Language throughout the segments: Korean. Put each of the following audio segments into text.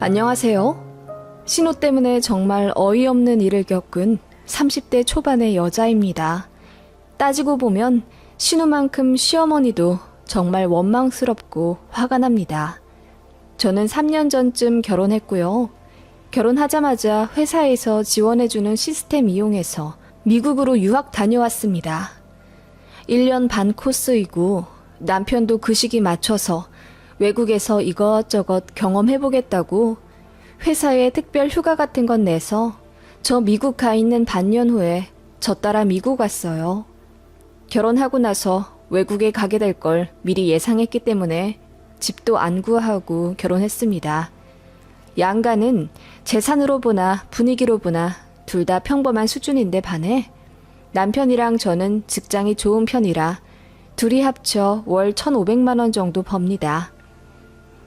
안녕하세요. 신호 때문에 정말 어이없는 일을 겪은 30대 초반의 여자입니다. 따지고 보면 신호만큼 시어머니도 정말 원망스럽고 화가 납니다. 저는 3년 전쯤 결혼했고요. 결혼하자마자 회사에서 지원해주는 시스템 이용해서 미국으로 유학 다녀왔습니다. 1년 반 코스이고 남편도 그 시기 맞춰서 외국에서 이것저것 경험해보겠다고 회사에 특별 휴가 같은 건 내서 저 미국 가 있는 반년 후에 저 따라 미국 왔어요. 결혼하고 나서 외국에 가게 될 걸 미리 예상했기 때문에 집도 안 구하고 결혼했습니다. 양가는 재산으로 보나 분위기로 보나 둘 다 평범한 수준인데 반해 남편이랑 저는 직장이 좋은 편이라 둘이 합쳐 월 1,500만 원 정도 법니다.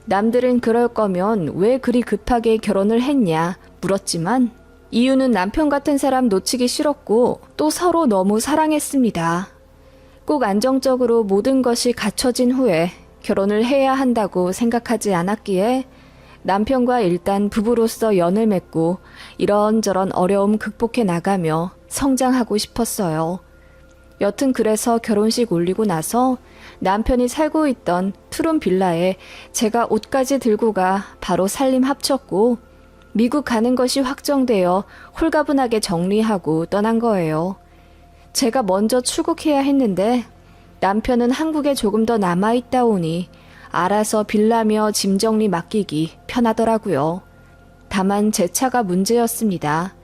남들은 그럴 거면 왜 그리 급하게 결혼을 했냐 물었지만 이유는 남편 같은 사람 놓치기 싫었고 또 서로 너무 사랑했습니다. 꼭 안정적으로 모든 것이 갖춰진 후에 결혼을 해야 한다고 생각하지 않았기에 남편과 일단 부부로서 연을 맺고 이런저런 어려움 극복해 나가며 성장하고 싶었어요. 여튼 그래서 결혼식 올리고 나서 남편이 살고 있던 투룸 빌라에 제가 옷까지 들고 가 바로 살림 합쳤고 미국 가는 것이 확정되어 홀가분하게 정리하고 떠난 거예요. 제가 먼저 출국해야 했는데 남편은 한국에 조금 더 남아있다 오니 알아서 빌라며 짐 정리 맡기기 편하더라고요. 다만 제 차가 문제였습니다.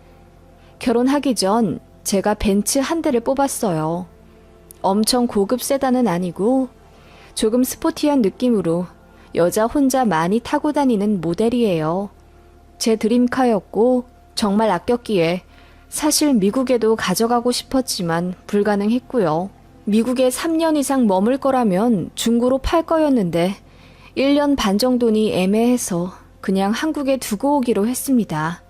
결혼하기 전 제가 벤츠 한 대를 뽑았어요. 엄청 고급 세단은 아니고 조금 스포티한 느낌으로 여자 혼자 많이 타고 다니는 모델이에요. 제 드림카였고 정말 아꼈기에 사실 미국에도 가져가고 싶었지만 불가능했고요. 미국에 3년 이상 머물 거라면 중고로 팔 거였는데 1년 반 정도니 애매해서 그냥 한국에 두고 오기로 했습니다.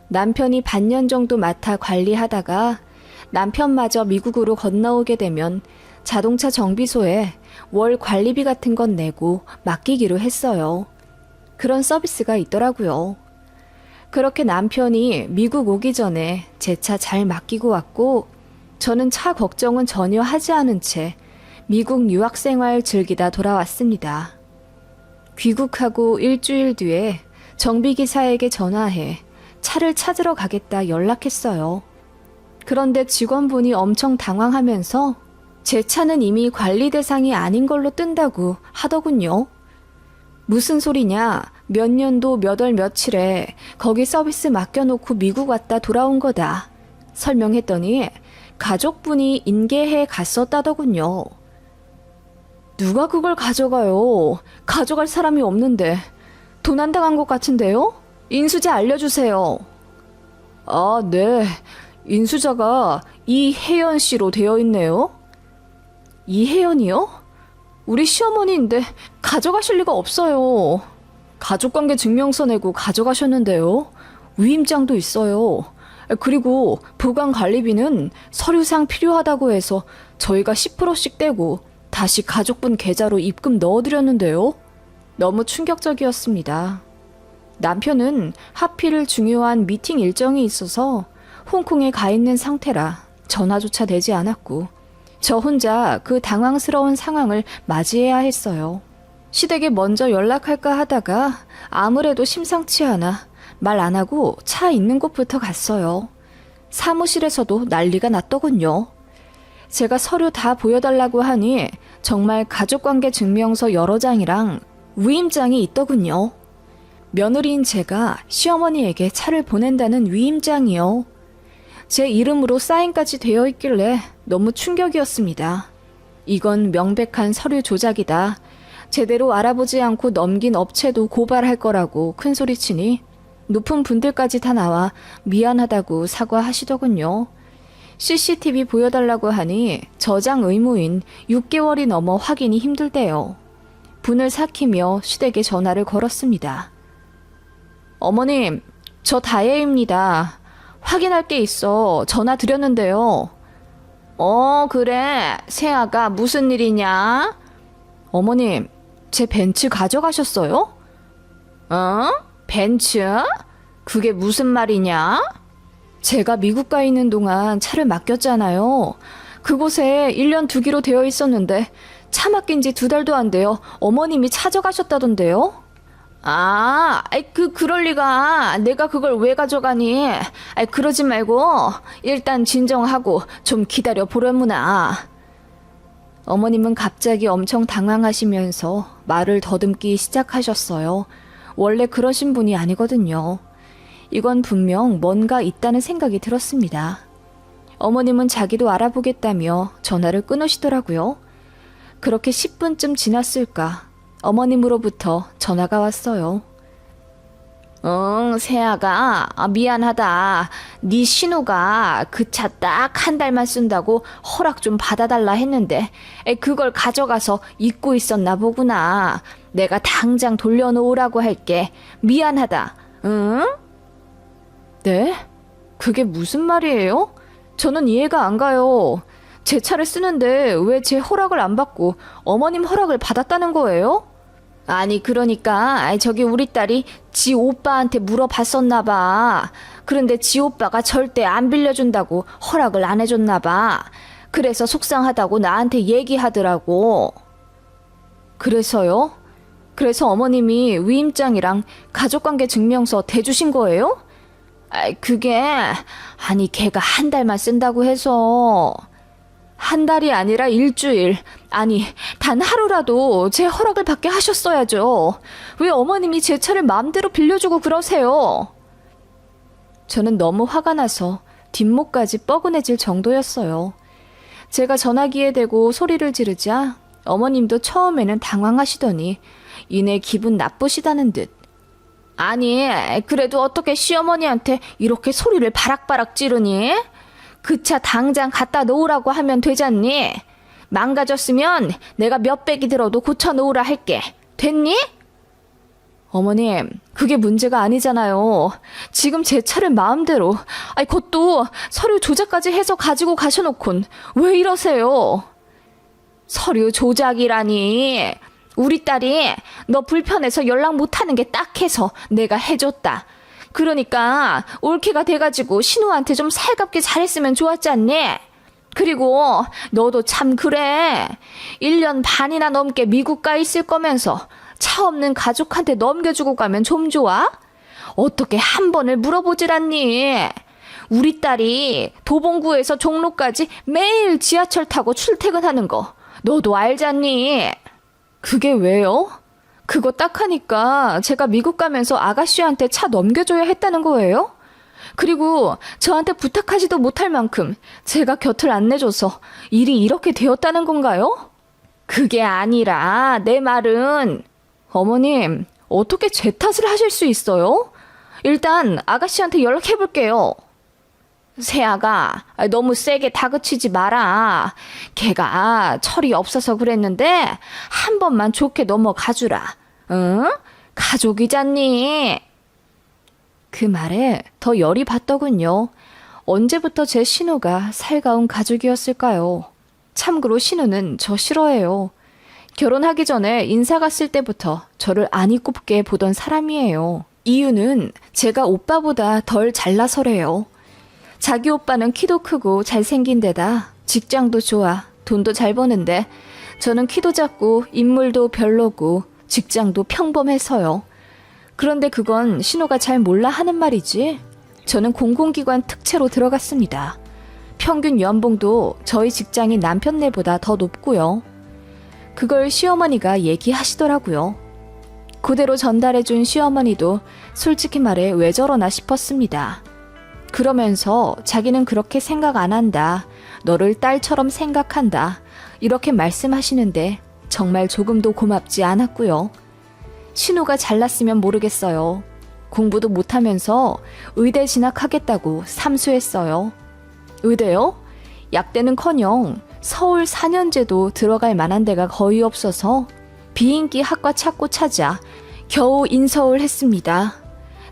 남편이 반년 정도 맡아 관리하다가 남편마저 미국으로 건너오게 되면 자동차 정비소에 월 관리비 같은 건 내고 맡기기로 했어요. 그런 서비스가 있더라고요. 그렇게 남편이 미국 오기 전에 제 차 잘 맡기고 왔고 저는 차 걱정은 전혀 하지 않은 채 미국 유학생활 즐기다 돌아왔습니다. 귀국하고 일주일 뒤에 정비기사에게 전화해 차를 찾으러 가겠다 연락했어요. 그런데 직원분이 엄청 당황하면서 제 차는 이미 관리 대상이 아닌 걸로 뜬다고 하더군요. 무슨 소리냐? 몇 년도 몇 월 며칠에 거기 서비스 맡겨놓고 미국 왔다 돌아온 거다. 설명했더니 가족분이 인계해 갔었다더군요. 누가 그걸 가져가요? 가져갈 사람이 없는데. 도난당한 것 같은데요? 인수자 알려주세요. 아, 네. 인수자가 이혜연 씨로 되어 있네요. 이혜연이요? 우리 시어머니인데 가져가실 리가 없어요. 가족관계 증명서 내고 가져가셨는데요. 위임장도 있어요. 그리고 보관관리비는 서류상 필요하다고 해서 저희가 10%씩 떼고 다시 가족분 계좌로 입금 넣어드렸는데요. 너무 충격적이었습니다. 남편은 하필 중요한 미팅 일정이 있어서 홍콩에 가 있는 상태라 전화조차 되지 않았고 저 혼자 그 당황스러운 상황을 맞이해야 했어요. 시댁에 먼저 연락할까 하다가 아무래도 심상치 않아 말 안 하고 차 있는 곳부터 갔어요. 사무실에서도 난리가 났더군요. 제가 서류 다 보여달라고 하니 정말 가족관계 증명서 여러 장이랑 위임장이 있더군요. 며느리인 제가 시어머니에게 차를 보낸다는 위임장이요. 제 이름으로 사인까지 되어 있길래 너무 충격이었습니다. 이건 명백한 서류 조작이다. 제대로 알아보지 않고 넘긴 업체도 고발할 거라고 큰소리치니 높은 분들까지 다 나와 미안하다고 사과하시더군요. CCTV 보여달라고 하니 저장 의무인 6개월이 넘어 확인이 힘들대요. 분을 삭히며 시댁에 전화를 걸었습니다. 어머님, 저 다혜입니다. 확인할 게 있어 전화 드렸는데요. 그래. 새아가 무슨 일이냐? 어머님, 제 벤츠 가져가셨어요? 벤츠? 그게 무슨 말이냐? 제가 미국 가 있는 동안 차를 맡겼잖아요. 그곳에 1년 두기로 되어 있었는데 차 맡긴 지 2달도 안 돼요. 어머님이 찾아가셨다던데요? 그럴 리가. 내가 그걸 왜 가져가니? 그러지 말고 일단 진정하고 좀 기다려 보려무나. 어머님은 갑자기 엄청 당황하시면서 말을 더듬기 시작하셨어요. 원래 그러신 분이 아니거든요. 이건 분명 뭔가 있다는 생각이 들었습니다. 어머님은 자기도 알아보겠다며 전화를 끊으시더라고요. 그렇게 10분쯤 지났을까 어머님으로부터 전화가 왔어요. 응, 세아가 미안하다. 네 신우가 그 차 딱 1달만 쓴다고 허락 좀 받아달라 했는데 그걸 가져가서 잊고 있었나 보구나. 내가 당장 돌려놓으라고 할게. 미안하다. 응? 네? 그게 무슨 말이에요? 저는 이해가 안 가요. 제 차를 쓰는데 왜 제 허락을 안 받고 어머님 허락을 받았다는 거예요? 아니 그러니까 저기 우리 딸이 지 오빠한테 물어봤었나 봐. 그런데 지 오빠가 절대 안 빌려준다고 허락을 안 해줬나 봐. 그래서 속상하다고 나한테 얘기하더라고. 그래서요? 그래서 어머님이 위임장이랑 가족관계 증명서 대주신 거예요? 아니 걔가 1달만 쓴다고 해서. 1달이 아니라 일주일, 아니 단 하루라도 제 허락을 받게 하셨어야죠. 왜 어머님이 제 차를 마음대로 빌려주고 그러세요? 저는 너무 화가 나서 뒷목까지 뻐근해질 정도였어요. 제가 전화기에 대고 소리를 지르자 어머님도 처음에는 당황하시더니 이내 기분 나쁘시다는 듯. 아니 그래도 어떻게 시어머니한테 이렇게 소리를 바락바락 지르니? 그 차 당장 갖다 놓으라고 하면 되잖니? 망가졌으면 내가 몇백이 들어도 고쳐놓으라 할게. 됐니? 어머님, 그게 문제가 아니잖아요. 지금 제 차를 마음대로, 그것도 서류 조작까지 해서 가지고 가셔놓곤 왜 이러세요? 서류 조작이라니. 우리 딸이 너 불편해서 연락 못하는 게 딱해서 내가 해줬다. 그러니까 올케가 돼가지고 신우한테 좀 살갑게 잘했으면 좋았지 않니? 그리고 너도 참 그래. 1년 반이나 넘게 미국 가 있을 거면서 차 없는 가족한테 넘겨주고 가면 좀 좋아? 어떻게 한 번을 물어보질 않니? 우리 딸이 도봉구에서 종로까지 매일 지하철 타고 출퇴근하는 거 너도 알잖니? 그게 왜요? 그거 딱 하니까 제가 미국 가면서 아가씨한테 차 넘겨줘야 했다는 거예요? 그리고 저한테 부탁하지도 못할 만큼 제가 곁을 안 내줘서 일이 이렇게 되었다는 건가요? 그게 아니라 내 말은 어머님 어떻게 제 탓을 하실 수 있어요? 일단 아가씨한테 연락해볼게요. 세아가 너무 세게 다그치지 마라. 걔가 철이 없어서 그랬는데 한 번만 좋게 넘어가주라. 응? 가족이잖니. 그 말에 더 열이 받더군요. 언제부터 제 신우가 살가운 가족이었을까요? 참고로 신우는 저 싫어해요. 결혼하기 전에 인사 갔을 때부터 저를 안이 꼽게 보던 사람이에요. 이유는 제가 오빠보다 덜 잘나서래요. 자기 오빠는 키도 크고 잘생긴 데다 직장도 좋아 돈도 잘 버는데 저는 키도 작고 인물도 별로고 직장도 평범해서요. 그런데 그건 신우가 잘 몰라 하는 말이지. 저는 공공기관 특채로 들어갔습니다. 평균 연봉도 저희 직장인 남편네보다 더 높고요. 그걸 시어머니가 얘기하시더라고요. 그대로 전달해준 시어머니도 솔직히 말해 왜 저러나 싶었습니다. 그러면서 자기는 그렇게 생각 안 한다. 너를 딸처럼 생각한다. 이렇게 말씀하시는데 정말 조금도 고맙지 않았고요. 신우가 잘났으면 모르겠어요. 공부도 못하면서 의대 진학하겠다고 삼수했어요. 의대요? 약대는커녕 서울 4년제도 들어갈 만한 데가 거의 없어서 비인기 학과 찾고 찾아 겨우 인서울 했습니다.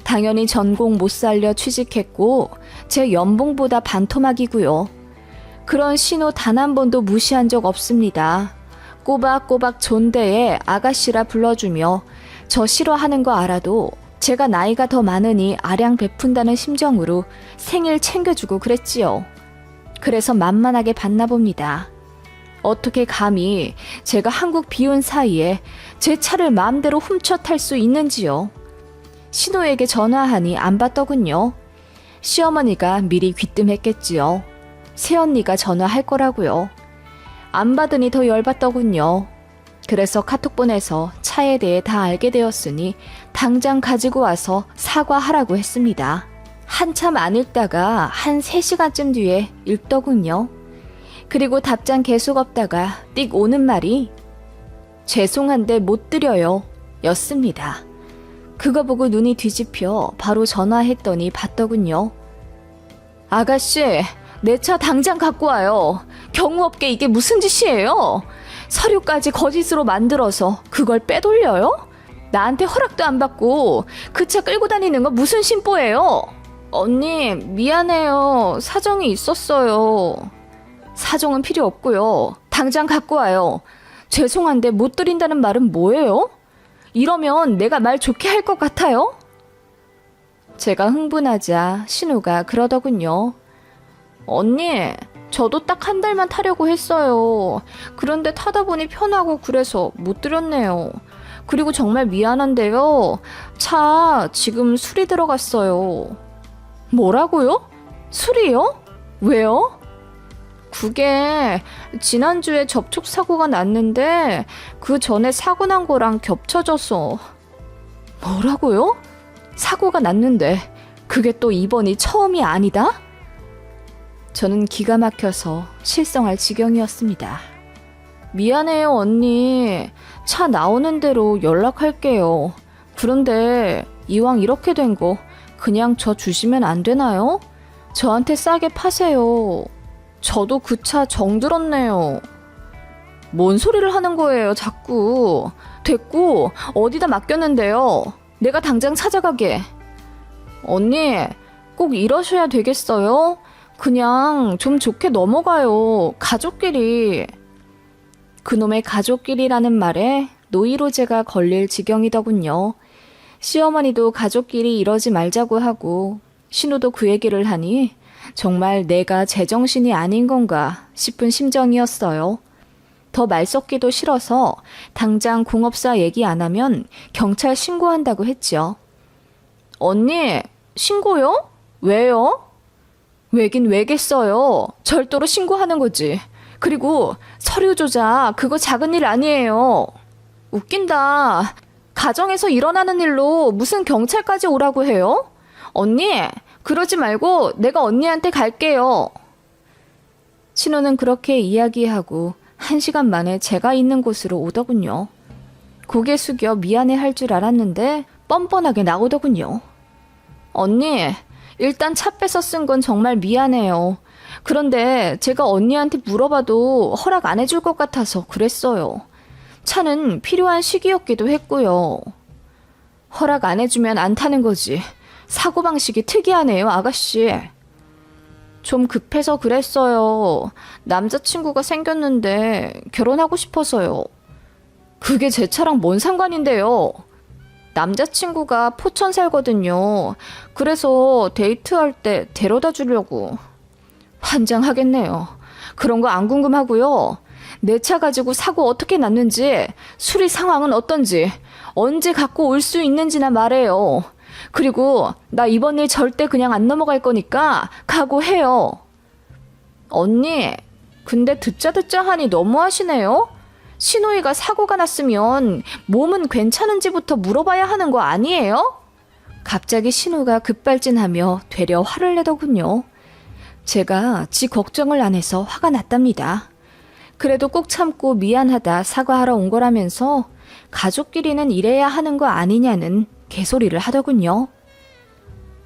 당연히 전공 못 살려 취직했고 제 연봉보다 반토막이고요. 그런 신호 단 한 번도 무시한 적 없습니다. 꼬박꼬박 존대에 아가씨라 불러주며 저 싫어하는 거 알아도 제가 나이가 더 많으니 아량 베푼다는 심정으로 생일 챙겨주고 그랬지요. 그래서 만만하게 봤나 봅니다. 어떻게 감히 제가 한국 비운 사이에 제 차를 마음대로 훔쳐 탈 수 있는지요. 신우에게 전화하니 안 받더군요. 시어머니가 미리 귀뜸했겠지요. 새언니가 전화할 거라고요. 안 받으니 더 열받더군요. 그래서 카톡 보내서 차에 대해 다 알게 되었으니 당장 가지고 와서 사과하라고 했습니다. 한참 안 읽다가 한 3시간쯤 뒤에 읽더군요. 그리고 답장 계속 없다가 띡 오는 말이 죄송한데 못 드려요 였습니다. 그거 보고 눈이 뒤집혀 바로 전화했더니 받더군요. 아가씨, 내 차 당장 갖고 와요. 경우없게 이게 무슨 짓이에요? 서류까지 거짓으로 만들어서 그걸 빼돌려요? 나한테 허락도 안 받고 그 차 끌고 다니는 거 무슨 심보예요? 언니, 미안해요. 사정이 있었어요. 사정은 필요 없고요. 당장 갖고 와요. 죄송한데 못 드린다는 말은 뭐예요? 이러면 내가 말 좋게 할 것 같아요? 제가 흥분하자 신우가 그러더군요. 언니, 저도 딱 한 달만 타려고 했어요. 그런데 타다 보니 편하고 그래서 못 드렸네요. 그리고 정말 미안한데요. 차 지금 수리 들어갔어요. 뭐라고요? 수리요? 왜요? 그게 지난주에 접촉사고가 났는데 그 전에 사고 난 거랑 겹쳐져서. 뭐라고요? 사고가 났는데 그게 또 이번이 처음이 아니다? 저는 기가 막혀서 실성할 지경이었습니다. 미안해요, 언니. 차 나오는 대로 연락할게요. 그런데 이왕 이렇게 된 거 그냥 저 주시면 안 되나요? 저한테 싸게 파세요. 저도 그 차 정들었네요. 뭔 소리를 하는 거예요, 자꾸. 됐고, 어디다 맡겼는데요. 내가 당장 찾아가게. 언니, 꼭 이러셔야 되겠어요? 그냥 좀 좋게 넘어가요. 가족끼리. 그놈의 가족끼리라는 말에 노이로제가 걸릴 지경이더군요. 시어머니도 가족끼리 이러지 말자고 하고 신우도 그 얘기를 하니 정말 내가 제정신이 아닌 건가 싶은 심정이었어요. 더 말 섞기도 싫어서 당장 공업사 얘기 안 하면 경찰 신고한다고 했죠. 언니, 신고요? 왜요? 왜긴 왜겠어요. 절도로 신고하는 거지. 그리고 서류 조작 그거 작은 일 아니에요. 웃긴다. 가정에서 일어나는 일로 무슨 경찰까지 오라고 해요? 언니, 그러지 말고 내가 언니한테 갈게요. 신우는 그렇게 이야기하고 1시간 만에 제가 있는 곳으로 오더군요. 고개 숙여 미안해 할 줄 알았는데 뻔뻔하게 나오더군요. 언니, 일단 차 빼서 쓴 건 정말 미안해요. 그런데 제가 언니한테 물어봐도 허락 안 해줄 것 같아서 그랬어요. 차는 필요한 시기였기도 했고요. 허락 안 해주면 안 타는 거지. 사고방식이 특이하네요, 아가씨. 좀 급해서 그랬어요. 남자친구가 생겼는데 결혼하고 싶어서요. 그게 제 차랑 뭔 상관인데요. 남자친구가 포천 살거든요. 그래서 데이트할 때 데려다 주려고. 환장하겠네요. 그런 거 안 궁금하고요. 내 차 가지고 사고 어떻게 났는지, 수리 상황은 어떤지, 언제 갖고 올 수 있는지나 말해요. 그리고 나 이번 일 절대 그냥 안 넘어갈 거니까 각오해요. 언니, 근데 듣자 하니 너무하시네요. 신우이가 사고가 났으면 몸은 괜찮은지부터 물어봐야 하는 거 아니에요? 갑자기 신우가 급발진하며 되려 화를 내더군요. 제가 지 걱정을 안 해서 화가 났답니다. 그래도 꼭 참고 미안하다 사과하러 온 거라면서 가족끼리는 이래야 하는 거 아니냐는 개소리를 하더군요.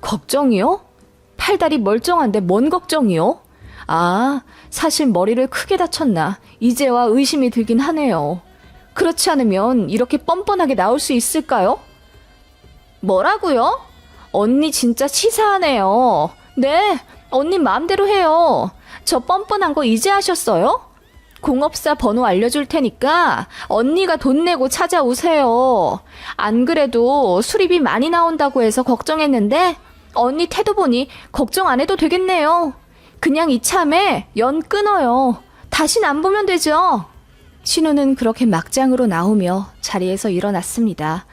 걱정이요? 팔다리 멀쩡한데 뭔 걱정이요? 아, 사실 머리를 크게 다쳤나 이제와 의심이 들긴 하네요. 그렇지 않으면 이렇게 뻔뻔하게 나올 수 있을까요? 뭐라고요? 언니 진짜 치사하네요. 네, 언니 마음대로 해요. 저 뻔뻔한 거 이제 하셨어요? 공업사 번호 알려줄 테니까 언니가 돈 내고 찾아오세요. 안 그래도 수리비 많이 나온다고 해서 걱정했는데 언니 태도 보니 걱정 안 해도 되겠네요. 그냥 이참에 연 끊어요. 다신 안 보면 되죠. 신우는 그렇게 막장으로 나오며 자리에서 일어났습니다.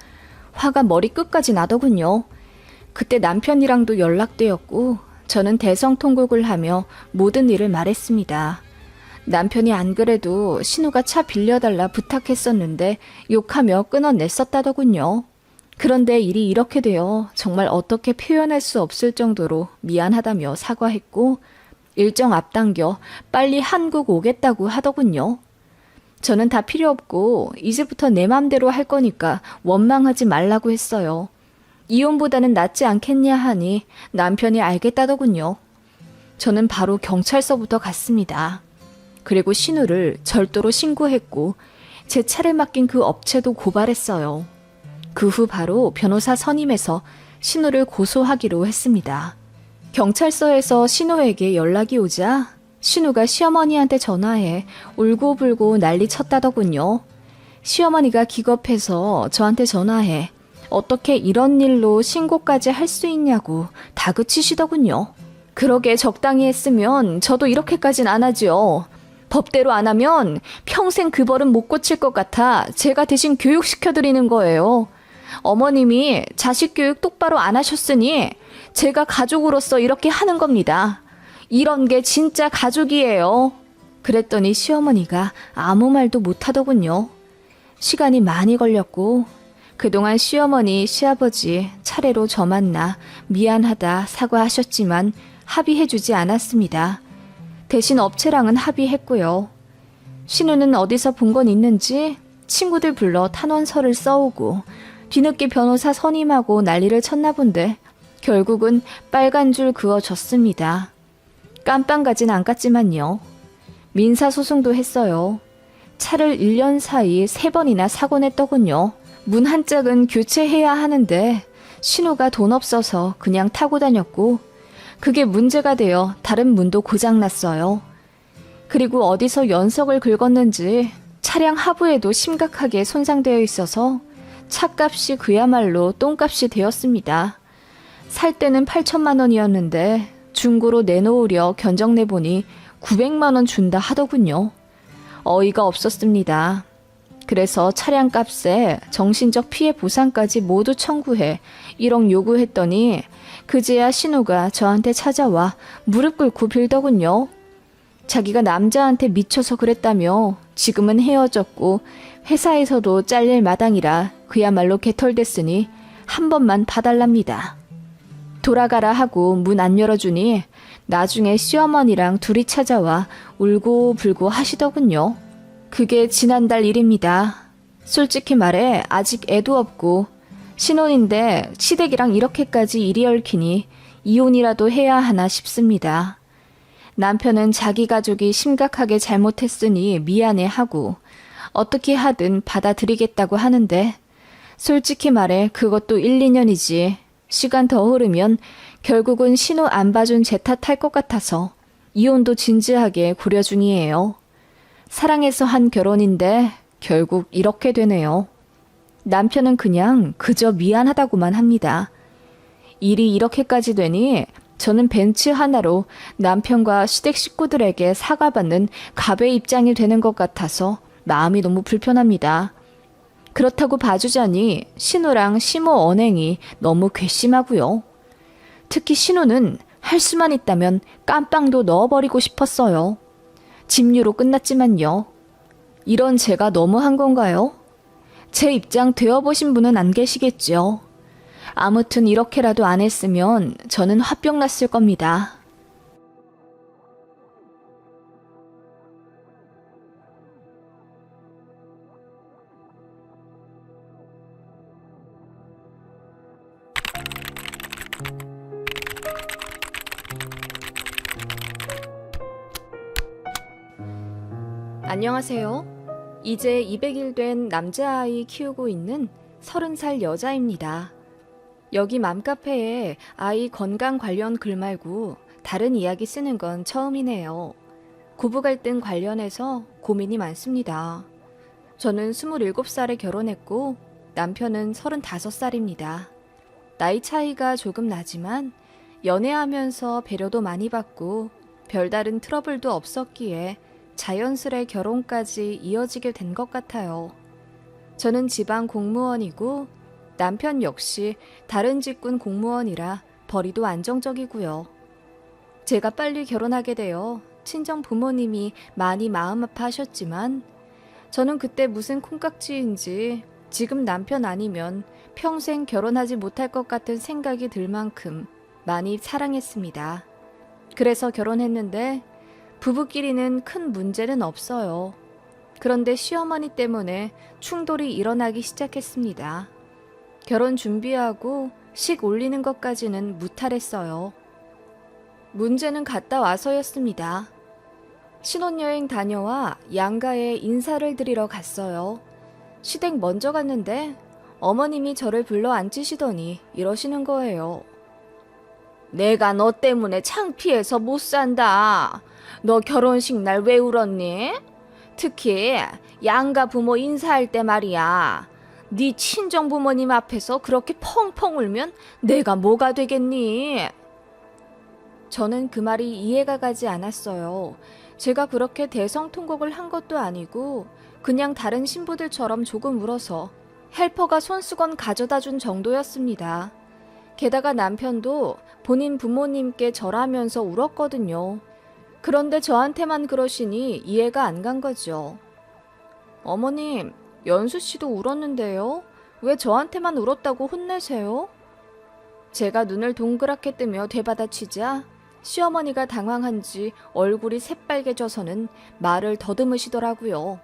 화가 머리끝까지 나더군요. 그때 남편이랑도 연락되었고 저는 대성통곡을 하며 모든 일을 말했습니다. 남편이 안 그래도 신우가 차 빌려달라 부탁했었는데 욕하며 끊어냈었다더군요. 그런데 일이 이렇게 되어 정말 어떻게 표현할 수 없을 정도로 미안하다며 사과했고 일정 앞당겨 빨리 한국 오겠다고 하더군요. 저는 다 필요 없고 이제부터 내 맘대로 할 거니까 원망하지 말라고 했어요. 이혼보다는 낫지 않겠냐 하니 남편이 알겠다더군요. 저는 바로 경찰서부터 갔습니다. 그리고 신우를 절도로 신고했고 제 차를 맡긴 그 업체도 고발했어요. 그 후 바로 변호사 선임해서 신우를 고소하기로 했습니다. 경찰서에서 신우에게 연락이 오자 신우가 시어머니한테 전화해 울고불고 난리 쳤다더군요. 시어머니가 기겁해서 저한테 전화해 어떻게 이런 일로 신고까지 할 수 있냐고 다그치시더군요. 그러게 적당히 했으면 저도 이렇게까진 안 하죠. 법대로 안 하면 평생 그 벌은 못 고칠 것 같아 제가 대신 교육시켜드리는 거예요. 어머님이 자식 교육 똑바로 안 하셨으니 제가 가족으로서 이렇게 하는 겁니다. 이런 게 진짜 가족이에요. 그랬더니 시어머니가 아무 말도 못하더군요. 시간이 많이 걸렸고 그동안 시어머니, 시아버지 차례로 저 만나 미안하다 사과하셨지만 합의해주지 않았습니다. 대신 업체랑은 합의했고요. 신우는 어디서 본 건 있는지 친구들 불러 탄원서를 써오고 뒤늦게 변호사 선임하고 난리를 쳤나 본데 결국은 빨간 줄 그어줬습니다. 깜빵까진 안 갔지만요. 민사소송도 했어요. 차를 1년 사이 3번이나 사고 냈더군요. 문 한 짝은 교체해야 하는데 신우가 돈 없어서 그냥 타고 다녔고 그게 문제가 되어 다른 문도 고장났어요. 그리고 어디서 연석을 긁었는지 차량 하부에도 심각하게 손상되어 있어서 차값이 그야말로 똥값이 되었습니다. 살 때는 8천만 원이었는데 중고로 내놓으려 견적내보니 900만 원 준다 하더군요. 어이가 없었습니다. 그래서 차량값에 정신적 피해 보상까지 모두 청구해 1억 요구했더니 그제야 신우가 저한테 찾아와 무릎 꿇고 빌더군요. 자기가 남자한테 미쳐서 그랬다며 지금은 헤어졌고 회사에서도 잘릴 마당이라 그야말로 개털됐으니 한 번만 봐달랍니다. 돌아가라 하고 문 안 열어주니 나중에 시어머니랑 둘이 찾아와 울고불고 하시더군요. 그게 지난달 일입니다. 솔직히 말해 아직 애도 없고 신혼인데 시댁이랑 이렇게까지 일이 얽히니 이혼이라도 해야 하나 싶습니다. 남편은 자기 가족이 심각하게 잘못했으니 미안해하고 어떻게 하든 받아들이겠다고 하는데 솔직히 말해 그것도 1, 2년이지 시간 더 흐르면 결국은 신우 안 봐준 제 탓할 것 같아서 이혼도 진지하게 고려 중이에요. 사랑해서 한 결혼인데 결국 이렇게 되네요. 남편은 그냥 그저 미안하다고만 합니다. 일이 이렇게까지 되니 저는 벤츠 하나로 남편과 시댁 식구들에게 사과받는 갑의 입장이 되는 것 같아서 마음이 너무 불편합니다. 그렇다고 봐주자니 신우랑 시모 언행이 너무 괘씸하고요. 특히 신우는 할 수만 있다면 깜빵도 넣어버리고 싶었어요. 집유로 끝났지만요. 이런 제가 너무한 건가요? 제 입장 되어보신 분은 안 계시겠죠. 아무튼 이렇게라도 안 했으면 저는 화병 났을 겁니다. 안녕하세요. 이제 200일 된 남자아이 키우고 있는 30살 여자입니다. 여기 맘카페에 아이 건강 관련 글 말고 다른 이야기 쓰는 건 처음이네요. 고부 갈등 관련해서 고민이 많습니다. 저는 27살에 결혼했고 남편은 35살입니다. 나이 차이가 조금 나지만 연애하면서 배려도 많이 받고 별다른 트러블도 없었기에 자연스레 결혼까지 이어지게 된 것 같아요. 저는 지방 공무원이고 남편 역시 다른 직군 공무원이라 벌이도 안정적이고요. 제가 빨리 결혼하게 되어 친정 부모님이 많이 마음 아파하셨지만 저는 그때 무슨 콩깍지인지 지금 남편 아니면 평생 결혼하지 못할 것 같은 생각이 들 만큼 많이 사랑했습니다. 그래서 결혼했는데 부부끼리는 큰 문제는 없어요. 그런데 시어머니 때문에 충돌이 일어나기 시작했습니다. 결혼 준비하고 식 올리는 것까지는 무탈했어요. 문제는 갔다 와서였습니다. 신혼여행 다녀와 양가에 인사를 드리러 갔어요. 시댁 먼저 갔는데 어머님이 저를 불러 앉히시더니 이러시는 거예요. 내가 너 때문에 창피해서 못 산다. 너 결혼식 날 왜 울었니? 특히 양가 부모 인사할 때 말이야. 네 친정 부모님 앞에서 그렇게 펑펑 울면 내가 뭐가 되겠니? 저는 그 말이 이해가 가지 않았어요. 제가 그렇게 대성통곡을 한 것도 아니고 그냥 다른 신부들처럼 조금 울어서 헬퍼가 손수건 가져다 준 정도였습니다. 게다가 남편도 본인 부모님께 절하면서 울었거든요. 그런데 저한테만 그러시니 이해가 안 간 거죠. 어머님, 연수 씨도 울었는데요. 왜 저한테만 울었다고 혼내세요? 제가 눈을 동그랗게 뜨며 되받아치자 시어머니가 당황한지 얼굴이 새빨개져서는 말을 더듬으시더라고요.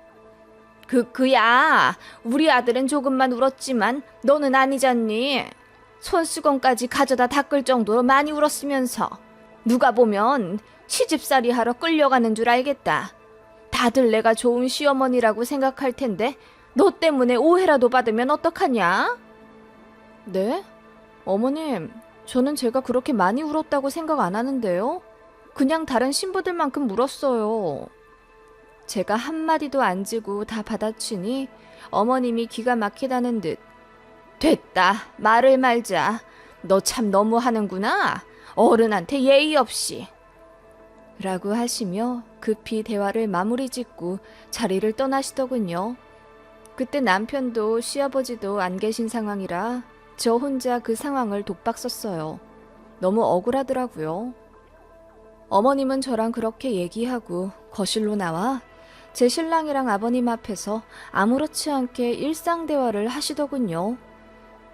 그야 우리 아들은 조금만 울었지만 너는 아니잖니. 손수건까지 가져다 닦을 정도로 많이 울었으면서 누가 보면 시집살이 하러 끌려가는 줄 알겠다. 다들 내가 좋은 시어머니라고 생각할 텐데 너 때문에 오해라도 받으면 어떡하냐? 네? 어머님, 저는 제가 그렇게 많이 울었다고 생각 안 하는데요. 그냥 다른 신부들만큼 울었어요. 제가 한마디도 안 지고 다 받아치니 어머님이 기가 막히다는 듯 됐다, 말을 말자. 너 참 너무하는구나. 어른한테 예의 없이. 라고 하시며 급히 대화를 마무리 짓고 자리를 떠나시더군요. 그때 남편도 시아버지도 안 계신 상황이라 저 혼자 그 상황을 독박 썼어요. 너무 억울하더라고요. 어머님은 저랑 그렇게 얘기하고 거실로 나와 제 신랑이랑 아버님 앞에서 아무렇지 않게 일상대화를 하시더군요.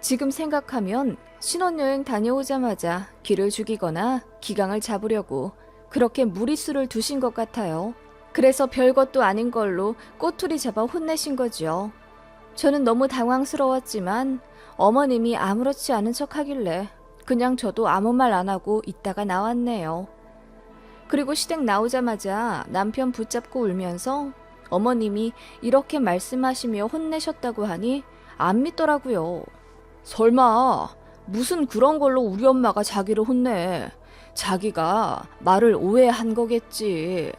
지금 생각하면 신혼여행 다녀오자마자 기를 죽이거나 기강을 잡으려고 그렇게 무리수를 두신 것 같아요. 그래서 별것도 아닌 걸로 꼬투리 잡아 혼내신 거죠. 저는 너무 당황스러웠지만 어머님이 아무렇지 않은 척 하길래 그냥 저도 아무 말 안 하고 있다가 나왔네요. 그리고 시댁 나오자마자 남편 붙잡고 울면서 어머님이 이렇게 말씀하시며 혼내셨다고 하니 안 믿더라고요. 설마 무슨 그런 걸로 우리 엄마가 자기를 혼내. 자기가 말을 오해한 거겠지.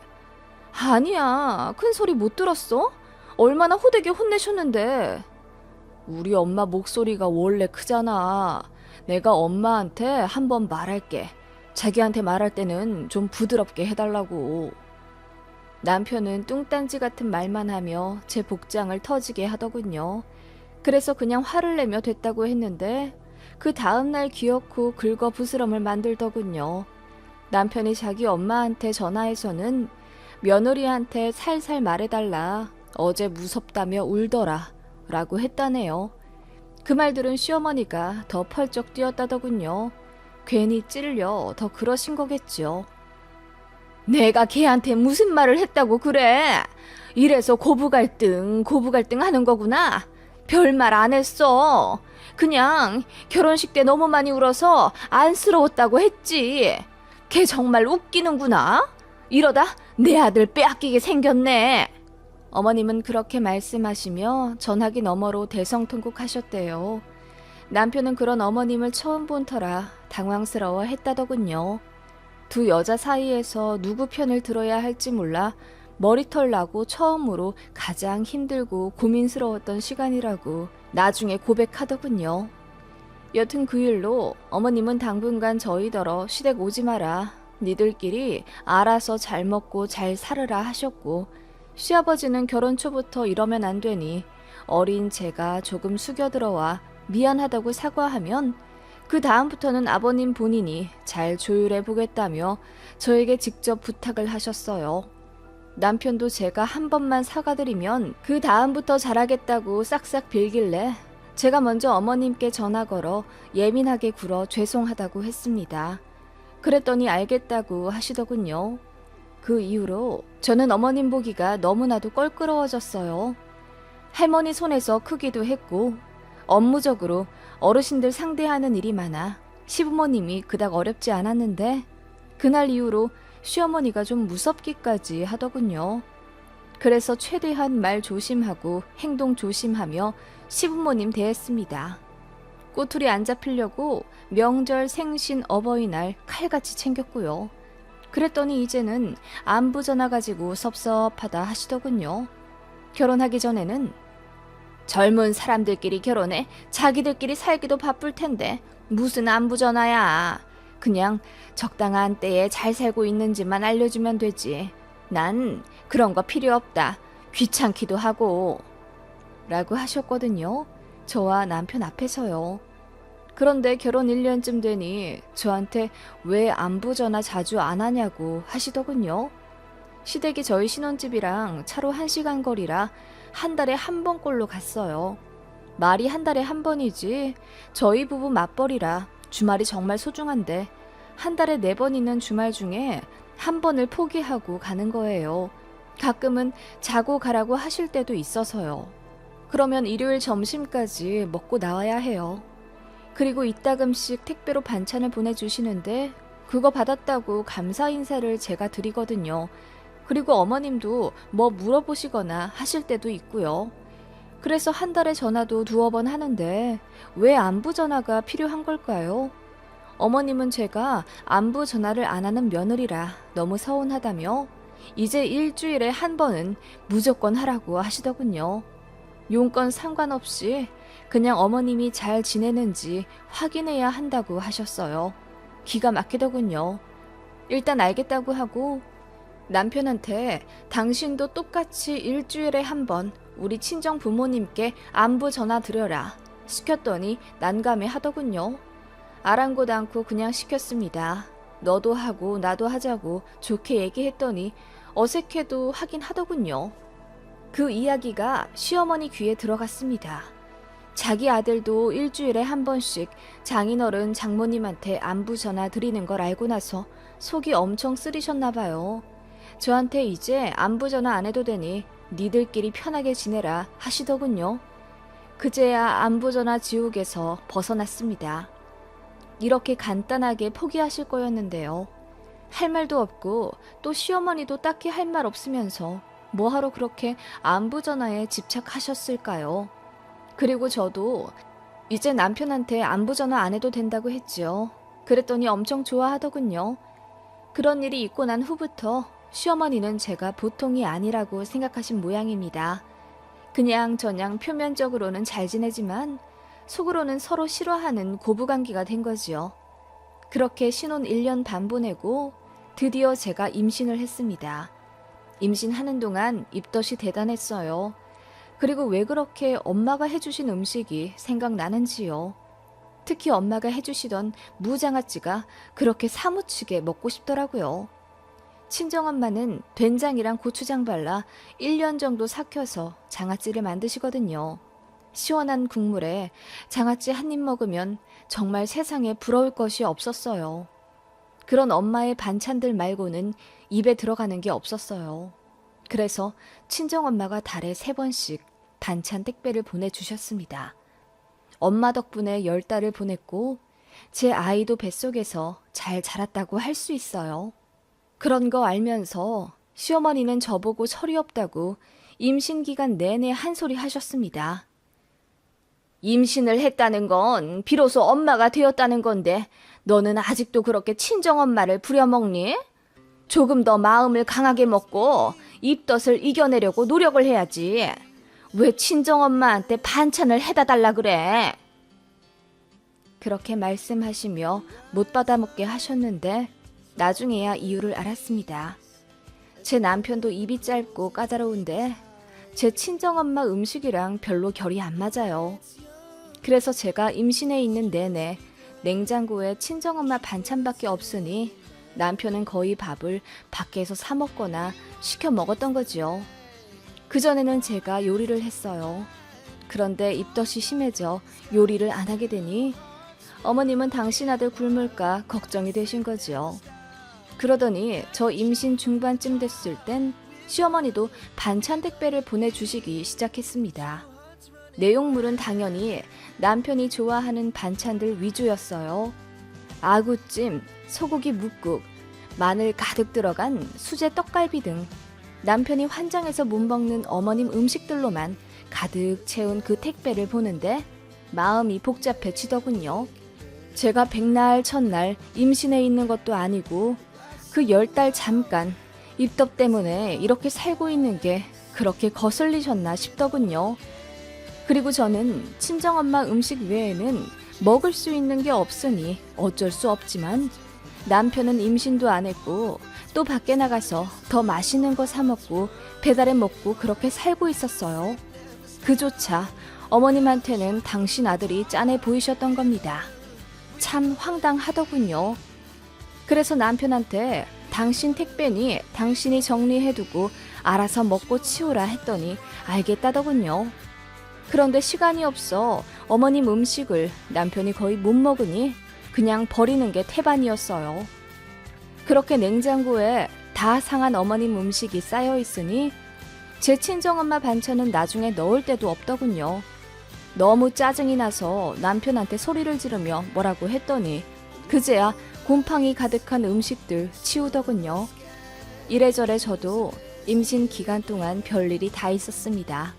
아니야, 큰 소리 못 들었어? 얼마나 호되게 혼내셨는데. 우리 엄마 목소리가 원래 크잖아. 내가 엄마한테 한번 말할게. 자기한테 말할 때는 좀 부드럽게 해달라고. 남편은 뚱딴지 같은 말만 하며 제 복장을 터지게 하더군요. 그래서 그냥 화를 내며 됐다고 했는데 그 다음날 기어코 긁어 부스럼을 만들더군요. 남편이 자기 엄마한테 전화해서는 며느리한테 살살 말해달라. 어제 무섭다며 울더라. 라고 했다네요. 그 말 들은 시어머니가 더 펄쩍 뛰었다더군요. 괜히 찔려 더 그러신 거겠죠. 내가 걔한테 무슨 말을 했다고 그래? 이래서 고부 갈등 하는 거구나. 별말 안 했어. 그냥 결혼식 때 너무 많이 울어서 안쓰러웠다고 했지. 걔 정말 웃기는구나. 이러다 내 아들 빼앗기게 생겼네. 어머님은 그렇게 말씀하시며 전화기 너머로 대성통곡하셨대요. 남편은 그런 어머님을 처음 본 터라 당황스러워 했다더군요. 두 여자 사이에서 누구 편을 들어야 할지 몰라 머리털 나고 처음으로 가장 힘들고 고민스러웠던 시간이라고 나중에 고백하더군요. 여튼 그 일로 어머님은 당분간 저희더러 시댁 오지 마라. 니들끼리 알아서 잘 먹고 잘 살으라 하셨고, 시아버지는 결혼 초부터 이러면 안 되니 어린 제가 조금 숙여들어와 미안하다고 사과하면 그 다음부터는 아버님 본인이 잘 조율해 보겠다며 저에게 직접 부탁을 하셨어요. 남편도 제가 한 번만 사과드리면 그 다음부터 잘하겠다고 싹싹 빌길래 제가 먼저 어머님께 전화 걸어 예민하게 굴어 죄송하다고 했습니다. 그랬더니 알겠다고 하시더군요. 그 이후로 저는 어머님 보기가 너무나도 껄끄러워졌어요. 할머니 손에서 크기도 했고 업무적으로 어르신들 상대하는 일이 많아 시부모님이 그닥 어렵지 않았는데 그날 이후로 시어머니가 좀 무섭기까지 하더군요. 그래서 최대한 말 조심하고 행동 조심하며 시부모님 대했습니다. 꼬투리 안 잡히려고 명절, 생신, 어버이날 칼같이 챙겼고요. 그랬더니 이제는 안부 전화 가지고 섭섭하다 하시더군요. 결혼하기 전에는 젊은 사람들끼리 결혼해 자기들끼리 살기도 바쁠 텐데 무슨 안부 전화야. 그냥 적당한 때에 잘 살고 있는지만 알려주면 되지. 난 그런 거 필요 없다. 귀찮기도 하고. 라고 하셨거든요. 저와 남편 앞에서요. 그런데 결혼 1년쯤 되니 저한테 왜 안부 전화 자주 안 하냐고 하시더군요. 시댁이 저희 신혼집이랑 차로 1시간 거리라 한 달에 한 번꼴로 갔어요. 말이 한 달에 한 번이지 저희 부부 맞벌이라 주말이 정말 소중한데 한 달에 4번 있는 주말 중에 한 번을 포기하고 가는 거예요. 가끔은 자고 가라고 하실 때도 있어서요. 그러면 일요일 점심까지 먹고 나와야 해요. 그리고 이따금씩 택배로 반찬을 보내주시는데 그거 받았다고 감사 인사를 제가 드리거든요. 그리고 어머님도 뭐 물어보시거나 하실 때도 있고요. 그래서 한 달에 전화도 2번 하는데 왜 안부 전화가 필요한 걸까요? 어머님은 제가 안부 전화를 안 하는 며느리라 너무 서운하다며 이제 일주일에 한 번은 무조건 하라고 하시더군요. 용건 상관없이 그냥 어머님이 잘 지내는지 확인해야 한다고 하셨어요. 기가 막히더군요. 일단 알겠다고 하고 남편한테 당신도 똑같이 일주일에 한 번 우리 친정 부모님께 안부 전화 드려라 시켰더니 난감해 하더군요. 아랑곳 않고 그냥 시켰습니다. 너도 하고 나도 하자고 좋게 얘기했더니 어색해도 하긴 하더군요. 그 이야기가 시어머니 귀에 들어갔습니다. 자기 아들도 일주일에 한 번씩 장인어른 장모님한테 안부 전화 드리는 걸 알고 나서 속이 엄청 쓰리셨나 봐요. 저한테 이제 안부 전화 안 해도 되니 니들끼리 편하게 지내라 하시더군요. 그제야 안부 전화 지옥에서 벗어났습니다. 이렇게 간단하게 포기하실 거였는데요. 할 말도 없고 또 시어머니도 딱히 할 말 없으면서 뭐하러 그렇게 안부 전화에 집착하셨을까요? 그리고 저도 이제 남편한테 안부 전화 안 해도 된다고 했지요. 그랬더니 엄청 좋아하더군요. 그런 일이 있고 난 후부터 시어머니는 제가 보통이 아니라고 생각하신 모양입니다. 그냥 저냥 표면적으로는 잘 지내지만 속으로는 서로 싫어하는 고부관계가 된 거지요. 그렇게 신혼 1년 반 보내고 드디어 제가 임신을 했습니다. 임신하는 동안 입덧이 대단했어요. 그리고 왜 그렇게 엄마가 해주신 음식이 생각나는지요. 특히 엄마가 해주시던 무장아찌가 그렇게 사무치게 먹고 싶더라고요. 친정엄마는 된장이랑 고추장 발라 1년 정도 삭혀서 장아찌를 만드시거든요. 시원한 국물에 장아찌 한 입 먹으면 정말 세상에 부러울 것이 없었어요. 그런 엄마의 반찬들 말고는 입에 들어가는 게 없었어요. 그래서 친정엄마가 달에 3번씩 반찬 택배를 보내주셨습니다. 엄마 덕분에 10달을 보냈고 제 아이도 뱃속에서 잘 자랐다고 할 수 있어요. 그런 거 알면서 시어머니는 저보고 철이 없다고 임신 기간 내내 한 소리 하셨습니다. 임신을 했다는 건 비로소 엄마가 되었다는 건데 너는 아직도 그렇게 친정엄마를 부려먹니? 조금 더 마음을 강하게 먹고 입덧을 이겨내려고 노력을 해야지. 왜 친정엄마한테 반찬을 해다 달라 그래? 그렇게 말씀하시며 못 받아먹게 하셨는데 나중에야 이유를 알았습니다. 제 남편도 입이 짧고 까다로운데 제 친정엄마 음식이랑 별로 결이 안 맞아요. 그래서 제가 임신해 있는 내내 냉장고에 친정엄마 반찬밖에 없으니 남편은 거의 밥을 밖에서 사 먹거나 시켜 먹었던 거지요. 그전에는 제가 요리를 했어요. 그런데 입덧이 심해져 요리를 안 하게 되니 어머님은 당신 아들 굶을까 걱정이 되신 거지요. 그러더니 저 임신 중반쯤 됐을 땐 시어머니도 반찬 택배를 보내주시기 시작했습니다. 내용물은 당연히 남편이 좋아하는 반찬들 위주였어요. 아구찜, 소고기 묵국, 마늘 가득 들어간 수제 떡갈비 등 남편이 환장해서 못 먹는 어머님 음식들로만 가득 채운 그 택배를 보는데 마음이 복잡해지더군요. 제가 백날 첫날 임신해 있는 것도 아니고 그 10달 잠깐 입덧 때문에 이렇게 살고 있는 게 그렇게 거슬리셨나 싶더군요. 그리고 저는 친정엄마 음식 외에는 먹을 수 있는 게 없으니 어쩔 수 없지만 남편은 임신도 안 했고 또 밖에 나가서 더 맛있는 거 사 먹고 배달해 먹고 그렇게 살고 있었어요. 그조차 어머님한테는 당신 아들이 짠해 보이셨던 겁니다. 참 황당하더군요. 그래서 남편한테 당신 택배니 당신이 정리해두고 알아서 먹고 치우라 했더니 알겠다더군요. 그런데 시간이 없어 어머님 음식을 남편이 거의 못 먹으니 그냥 버리는 게 태반이었어요. 그렇게 냉장고에 다 상한 어머님 음식이 쌓여 있으니 제 친정엄마 반찬은 나중에 넣을 데도 없더군요. 너무 짜증이 나서 남편한테 소리를 지르며 뭐라고 했더니 그제야 곰팡이 가득한 음식들 치우더군요. 이래저래 저도 임신 기간 동안 별일이 다 있었습니다.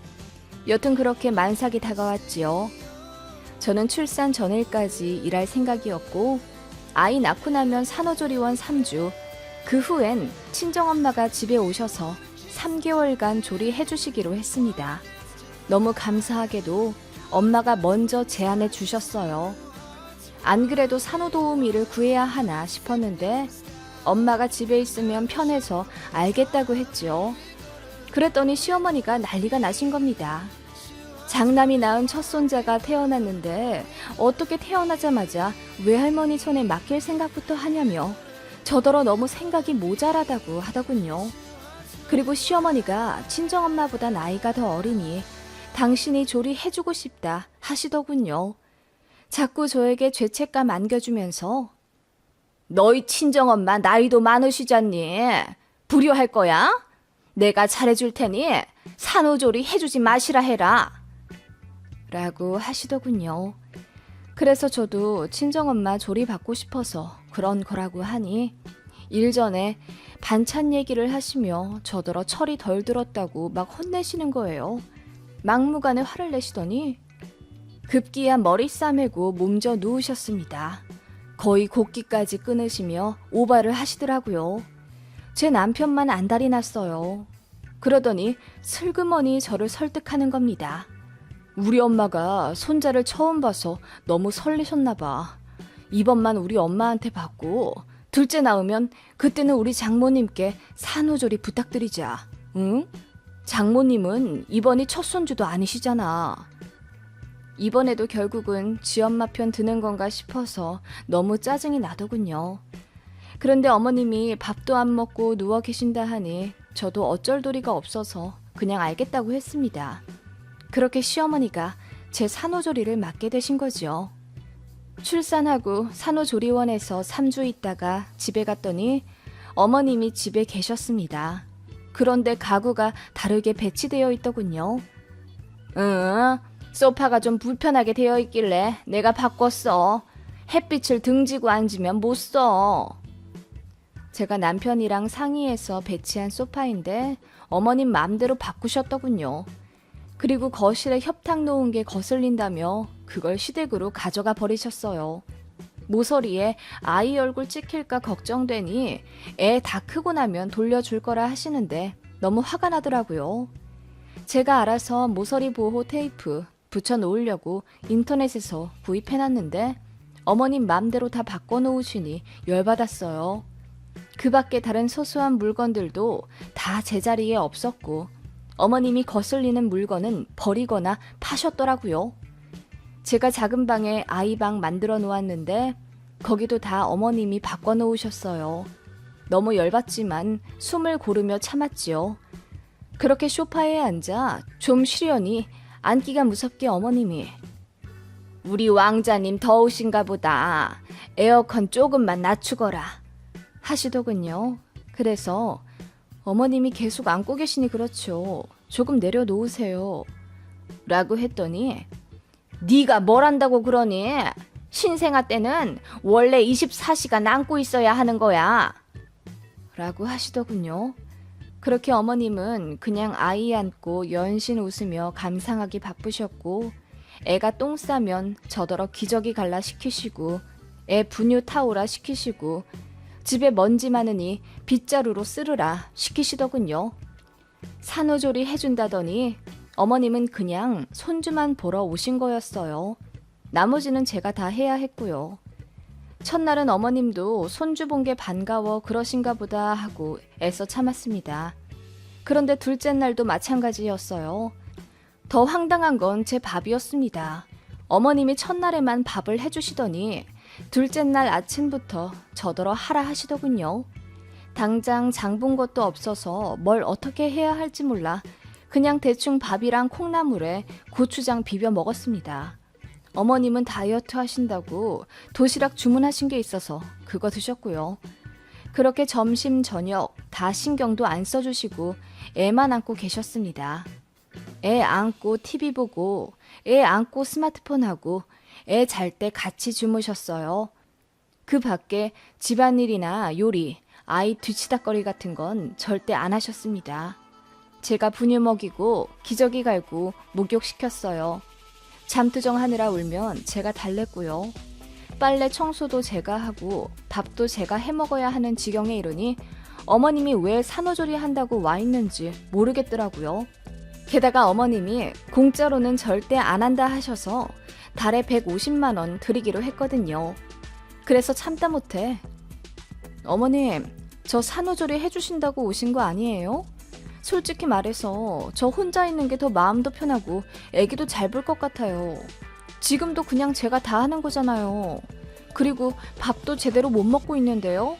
여튼 그렇게 만삭이 다가왔지요. 저는 출산 전일까지 일할 생각이었고 아이 낳고 나면 산후조리원 3주, 그 후엔 친정엄마가 집에 오셔서 3개월간 조리해 주시기로 했습니다. 너무 감사하게도 엄마가 먼저 제안해 주셨어요. 안 그래도 산후도우미를 구해야 하나 싶었는데 엄마가 집에 있으면 편해서 알겠다고 했죠. 그랬더니 시어머니가 난리가 나신 겁니다. 장남이 낳은 첫 손자가 태어났는데 어떻게 태어나자마자 외할머니 손에 맡길 생각부터 하냐며 저더러 너무 생각이 모자라다고 하더군요. 그리고 시어머니가 친정엄마보다 나이가 더 어리니 당신이 조리해주고 싶다 하시더군요. 자꾸 저에게 죄책감 안겨주면서 너희 친정엄마 나이도 많으시잖니. 불효할 거야? 내가 잘해줄 테니 산후조리 해주지 마시라 해라. 라고 하시더군요. 그래서 저도 친정엄마 조리 받고 싶어서 그런 거라고 하니 일전에 반찬 얘기를 하시며 저더러 철이 덜 들었다고 막 혼내시는 거예요. 막무가내 화를 내시더니 급기야 머리 싸매고 몸져 누우셨습니다. 거의 곡기까지 끊으시며 오바를 하시더라고요. 제 남편만 안달이 났어요. 그러더니 슬그머니 저를 설득하는 겁니다. 우리 엄마가 손자를 처음 봐서 너무 설레셨나 봐. 이번만 우리 엄마한테 받고 둘째 낳으면 그때는 우리 장모님께 산후조리 부탁드리자. 응? 장모님은 이번이 첫 손주도 아니시잖아. 이번에도 결국은 지엄마 편 드는 건가 싶어서 너무 짜증이 나더군요. 그런데 어머님이 밥도 안 먹고 누워 계신다 하니 저도 어쩔 도리가 없어서 그냥 알겠다고 했습니다. 그렇게 시어머니가 제 산후조리를 맡게 되신 거죠. 출산하고 산후조리원에서 3주 있다가 집에 갔더니 어머님이 집에 계셨습니다. 그런데 가구가 다르게 배치되어 있더군요. 응, 소파가 좀 불편하게 되어 있길래 내가 바꿨어. 햇빛을 등지고 앉으면 못 써. 제가 남편이랑 상의해서 배치한 소파인데 어머님 마음대로 바꾸셨더군요. 그리고 거실에 협탁 놓은 게 거슬린다며 그걸 시댁으로 가져가 버리셨어요. 모서리에 아이 얼굴 찍힐까 걱정되니 애 다 크고 나면 돌려줄 거라 하시는데 너무 화가 나더라고요. 제가 알아서 모서리 보호 테이프 붙여놓으려고 인터넷에서 구입해놨는데 어머님 맘대로 다 바꿔놓으시니 열받았어요. 그 밖에 다른 소소한 물건들도 다 제자리에 없었고 어머님이 거슬리는 물건은 버리거나 파셨더라고요. 제가 작은 방에 아이방 만들어 놓았는데 거기도 다 어머님이 바꿔놓으셨어요. 너무 열받지만 숨을 고르며 참았지요. 그렇게 소파에 앉아 좀 쉬려니 앉기가 무섭게 어머님이 우리 왕자님 더우신가 보다. 에어컨 조금만 낮추거라 하시더군요. 그래서 어머님이 계속 안고 계시니 그렇죠. 조금 내려놓으세요 라고 했더니 네가 뭘 한다고 그러니? 신생아 때는 원래 24시간 안고 있어야 하는 거야 라고 하시더군요. 그렇게 어머님은 그냥 아이 안고 연신 웃으며 감상하기 바쁘셨고 애가 똥 싸면 저더러 기저귀 갈라 시키시고 애 분유 타오라 시키시고 집에 먼지 많으니 빗자루로 쓸으라 시키시더군요. 산후조리 해준다더니 어머님은 그냥 손주만 보러 오신 거였어요. 나머지는 제가 다 해야 했고요. 첫날은 어머님도 손주 본 게 반가워 그러신가 보다 하고 애써 참았습니다. 그런데 둘째 날도 마찬가지였어요. 더 황당한 건 제 밥이었습니다. 어머님이 첫날에만 밥을 해주시더니 둘째 날 아침부터 저더러 하라 하시더군요. 당장 장 본 것도 없어서 뭘 어떻게 해야 할지 몰라 그냥 대충 밥이랑 콩나물에 고추장 비벼 먹었습니다. 어머님은 다이어트 하신다고 도시락 주문하신 게 있어서 그거 드셨고요. 그렇게 점심 저녁 다 신경도 안 써주시고 애만 안고 계셨습니다. 애 안고 TV 보고 애 안고 스마트폰 하고 애 잘 때 같이 주무셨어요. 그 밖에 집안일이나 요리, 아이 뒤치다거리 같은 건 절대 안 하셨습니다. 제가 분유 먹이고 기저귀 갈고 목욕시켰어요. 잠투정하느라 울면 제가 달랬고요. 빨래 청소도 제가 하고 밥도 제가 해먹어야 하는 지경에 이르니 어머님이 왜 산후조리 한다고 와 있는지 모르겠더라고요. 게다가 어머님이 공짜로는 절대 안 한다 하셔서 달에 150만 원 드리기로 했거든요. 그래서 참다 못해 어머님, 저 산후조리 해주신다고 오신 거 아니에요? 솔직히 말해서 저 혼자 있는 게 더 마음도 편하고 애기도 잘 볼 것 같아요. 지금도 그냥 제가 다 하는 거잖아요. 그리고 밥도 제대로 못 먹고 있는데요?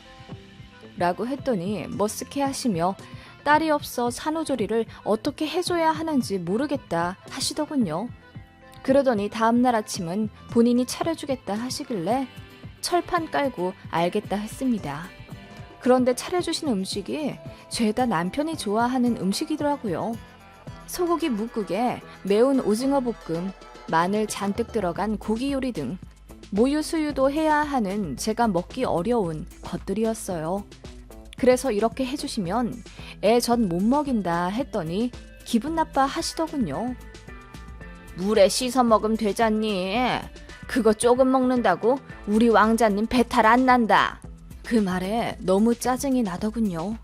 라고 했더니 머쓱해 하시며 딸이 없어 산후조리를 어떻게 해줘야 하는지 모르겠다 하시더군요. 그러더니 다음날 아침은 본인이 차려주겠다 하시길래 철판 깔고 알겠다 했습니다. 그런데 차려주신 음식이 죄다 남편이 좋아하는 음식이더라고요. 소고기 묵국에 매운 오징어 볶음, 마늘 잔뜩 들어간 고기 요리 등 모유 수유도 해야 하는 제가 먹기 어려운 것들이었어요. 그래서 이렇게 해주시면 애 전 못 먹인다 했더니 기분 나빠 하시더군요. 물에 씻어 먹으면 되잖니. 그거 조금 먹는다고 우리 왕자님 배탈 안 난다. 그 말에 너무 짜증이 나더군요.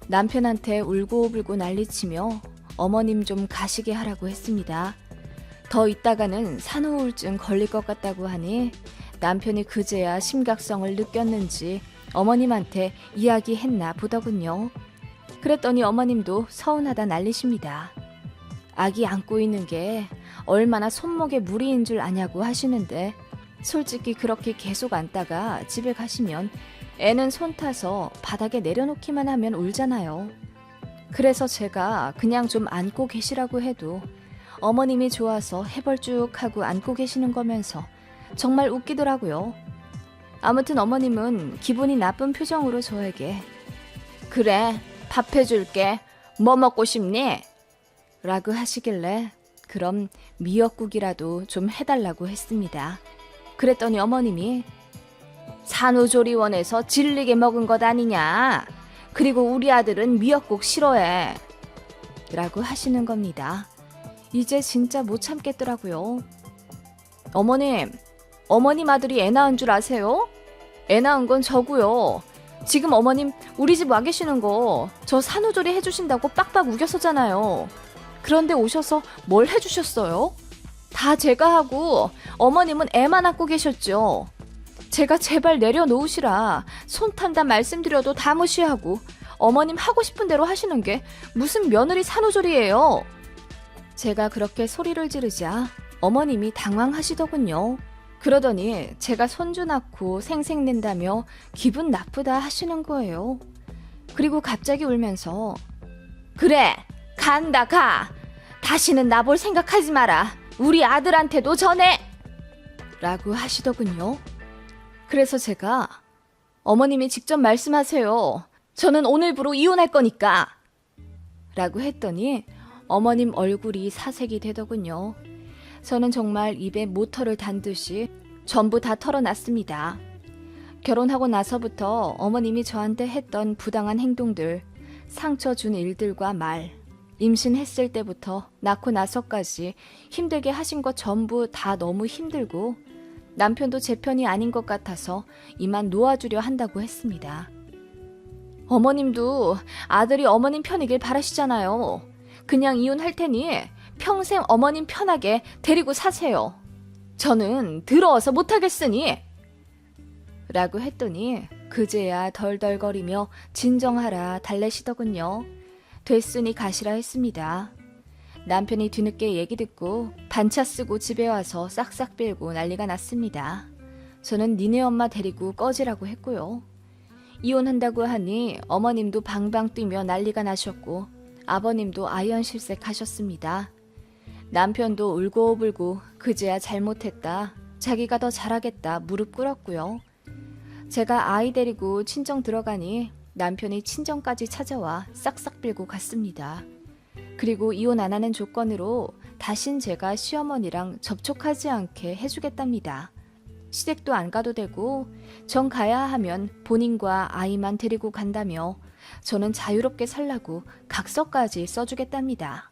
남편한테 울고불고 난리치며 어머님 좀 가시게 하라고 했습니다. 더 있다가는 산후우울증 걸릴 것 같다고 하니 남편이 그제야 심각성을 느꼈는지 어머님한테 이야기했나 보더군요. 그랬더니 어머님도 서운하다 난리십니다. 아기 안고 있는 게 얼마나 손목에 무리인 줄 아냐고 하시는데 솔직히 그렇게 계속 안다가 집에 가시면 애는 손 타서 바닥에 내려놓기만 하면 울잖아요. 그래서 제가 그냥 좀 안고 계시라고 해도 어머님이 좋아서 해벌쭉하고 안고 계시는 거면서 정말 웃기더라고요. 아무튼 어머님은 기분이 나쁜 표정으로 저에게 그래, 밥 해줄게. 뭐 먹고 싶니? 라고 하시길래 그럼 미역국이라도 좀 해달라고 했습니다. 그랬더니 어머님이 산후조리원에서 질리게 먹은 것 아니냐. 그리고 우리 아들은 미역국 싫어해. 라고 하시는 겁니다. 이제 진짜 못 참겠더라고요. 어머님, 어머님 아들이 애 낳은 줄 아세요? 애 낳은 건 저고요. 지금 어머님 우리 집 와 계시는 거 저 산후조리 해주신다고 빡빡 우겨서잖아요. 그런데 오셔서 뭘 해주셨어요? 다 제가 하고 어머님은 애만 안고 계셨죠. 제가 제발 내려놓으시라 손 탄다 말씀드려도 다 무시하고 어머님 하고 싶은 대로 하시는 게 무슨 며느리 산후조리예요. 제가 그렇게 소리를 지르자 어머님이 당황하시더군요. 그러더니 제가 손주 낳고 생색낸다며 기분 나쁘다 하시는 거예요. 그리고 갑자기 울면서 그래 간다 가. 다시는 나 볼 생각하지 마라. 우리 아들한테도 전해. 라고 하시더군요. 그래서 제가 어머님이 직접 말씀하세요. 저는 오늘부로 이혼할 거니까. 라고 했더니 어머님 얼굴이 사색이 되더군요. 저는 정말 입에 모터를 단 듯이 전부 다 털어놨습니다. 결혼하고 나서부터 어머님이 저한테 했던 부당한 행동들, 상처 준 일들과 말, 임신했을 때부터 낳고 나서까지 힘들게 하신 것 전부 다 너무 힘들고 남편도 제 편이 아닌 것 같아서 이만 놓아주려 한다고 했습니다. 어머님도 아들이 어머님 편이길 바라시잖아요. 그냥 이혼할 테니 평생 어머님 편하게 데리고 사세요. 저는 더러워서 못하겠으니. 라고 했더니 그제야 덜덜거리며 진정하라 달래시더군요. 됐으니 가시라 했습니다. 남편이 뒤늦게 얘기 듣고 반차 쓰고 집에 와서 싹싹 빌고 난리가 났습니다. 저는 니네 엄마 데리고 꺼지라고 했고요. 이혼한다고 하니 어머님도 방방 뛰며 난리가 나셨고 아버님도 아연실색하셨습니다. 남편도 울고불고 그제야 잘못했다. 자기가 더 잘하겠다 무릎 꿇었고요. 제가 아이 데리고 친정 들어가니 남편이 친정까지 찾아와 싹싹 빌고 갔습니다. 그리고 이혼 안 하는 조건으로 다신 제가 시어머니랑 접촉하지 않게 해주겠답니다. 시댁도 안 가도 되고 정 가야 하면 본인과 아이만 데리고 간다며 저는 자유롭게 살라고 각서까지 써주겠답니다.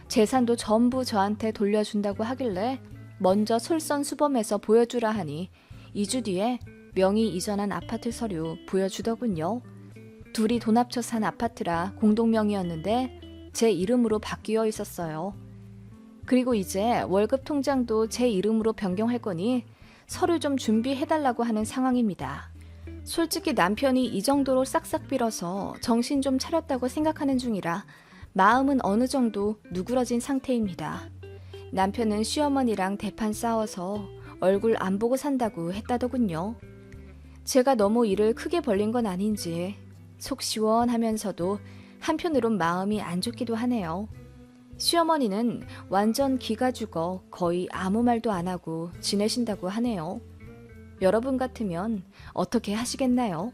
재산도 전부 저한테 돌려준다고 하길래 먼저 솔선수범해서 보여주라 하니 2주 뒤에 명의 이전한 아파트 서류 보여주더군요. 둘이 돈 합쳐 산 아파트라 공동명의였는데 제 이름으로 바뀌어 있었어요. 그리고 이제 월급 통장도 제 이름으로 변경할 거니 서류 좀 준비해달라고 하는 상황입니다. 솔직히 남편이 이 정도로 싹싹 빌어서 정신 좀 차렸다고 생각하는 중이라 마음은 어느 정도 누그러진 상태입니다. 남편은 시어머니랑 대판 싸워서 얼굴 안 보고 산다고 했다더군요. 제가 너무 일을 크게 벌린 건 아닌지 속 시원하면서도 한편으론 마음이 안 좋기도 하네요. 시어머니는 완전 기가 죽어 거의 아무 말도 안 하고 지내신다고 하네요. 여러분 같으면 어떻게 하시겠나요?